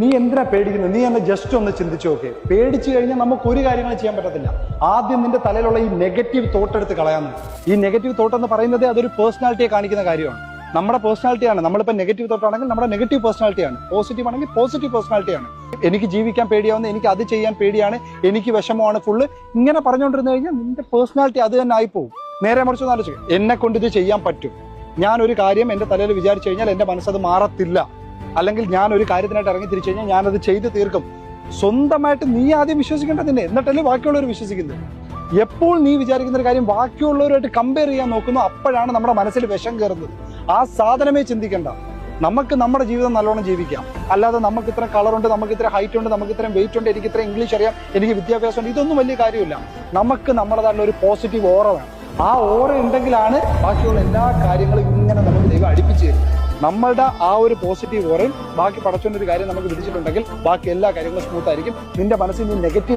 നീ എന്തിനാ പേടിക്കുന്നത്? നീ എന്നെ ജസ്റ്റ് ഒന്ന് ചിന്തിച്ചു നോക്കെ. പേടിച്ചു കഴിഞ്ഞാൽ നമുക്ക് ഒരു കാര്യങ്ങളും ചെയ്യാൻ പറ്റത്തില്ല. ആദ്യം നിന്റെ തലയിലുള്ള ഈ നെഗറ്റീവ് തോട്ട് എടുത്ത് കളയാൻ. ഈ നെഗറ്റീവ് തോട്ട് എന്ന് പറയുന്നത് അതൊരു പേഴ്സണാലിറ്റിയെ കാണിക്കുന്ന കാര്യമാണ്. നമ്മുടെ പേഴ്സണാലിറ്റിയാണ്. നമ്മളിപ്പോൾ നെഗറ്റീവ് തോട്ടാണെങ്കിൽ നമ്മുടെ നെഗറ്റീവ് പേഴ്സണാലിറ്റിയാണ്, പോസിറ്റീവ് ആണെങ്കിൽ പോസിറ്റീവ് പേഴ്സണാലിറ്റിയാണ്. എനിക്ക് ജീവിക്കാൻ പേടിയാവുന്ന, എനിക്ക് അത് ചെയ്യാൻ പേടിയാണ്, എനിക്ക് വിഷമമാണ് ഫുള്ള്, ഇങ്ങനെ പറഞ്ഞുകൊണ്ടിരുന്നു കഴിഞ്ഞാൽ നിന്റെ പേഴ്സണാലിറ്റി അത് തന്നെ ആയിപ്പോവും. നേരെ മറിച്ച് ആലോചിക്കുക, എന്നെ കൊണ്ട് ഇത് ചെയ്യാൻ പറ്റും, ഞാനൊരു കാര്യം എൻ്റെ തലയിൽ വിചാരിച്ചു കഴിഞ്ഞാൽ എൻ്റെ മനസ്സത് മാറത്തില്ല, അല്ലെങ്കിൽ ഞാൻ ഒരു കാര്യത്തിനായിട്ട് ഇറങ്ങി തിരിച്ചു കഴിഞ്ഞാൽ ഞാനത് ചെയ്ത് തീർക്കും. സ്വന്തമായിട്ട് നീ ആദ്യം വിശ്വസിക്കേണ്ടതിന്നെ, എന്നിട്ടല്ലേ ബാക്കിയുള്ളവർ വിശ്വസിക്കുന്നത്. എപ്പോൾ നീ വിചാരിക്കുന്ന ഒരു കാര്യം ബാക്കിയുള്ളവരുമായിട്ട് കമ്പയർ ചെയ്യാൻ നോക്കുന്നു, അപ്പോഴാണ് നമ്മുടെ മനസ്സിൽ വിഷം കയറുന്നത്. ആ സാധനമേ ചിന്തിക്കണ്ട. നമുക്ക് നമ്മുടെ ജീവിതം നല്ലോണം ജീവിക്കാം. അല്ലാതെ നമുക്ക് ഇത്ര കളറുണ്ട്, നമുക്ക് ഇത്ര ഹൈറ്റ് ഉണ്ട്, നമുക്ക് ഇത്രയും വെയിറ്റ് ഉണ്ട്, എനിക്ക് ഇത്ര ഇംഗ്ലീഷ് അറിയാം, എനിക്ക് വിദ്യാഭ്യാസം ഉണ്ട്, ഇതൊന്നും വലിയ കാര്യമില്ല. നമുക്ക് നമ്മുടേതായിട്ടുള്ള ഒരു പോസിറ്റീവ് ഓറ വേണം. ആ ഓറ ഉണ്ടെങ്കിലാണ് ബാക്കിയുള്ള എല്ലാ കാര്യങ്ങളും ഇങ്ങനെ നമുക്ക് ദൈവം അടുപ്പിച്ച് തരും. നമ്മളുടെ ആ ഒരു പോസിറ്റീവ് ഓറയും ബാക്കി പടച്ചോണ്ടൊരു കാര്യം നമുക്ക് വിധിച്ചിട്ടുണ്ടെങ്കിൽ ബാക്കി എല്ലാ കാര്യങ്ങളും സ്മൂത്ത് ആയിരിക്കും. നിന്റെ മനസ്സിൽ നീ നെഗറ്റീവ്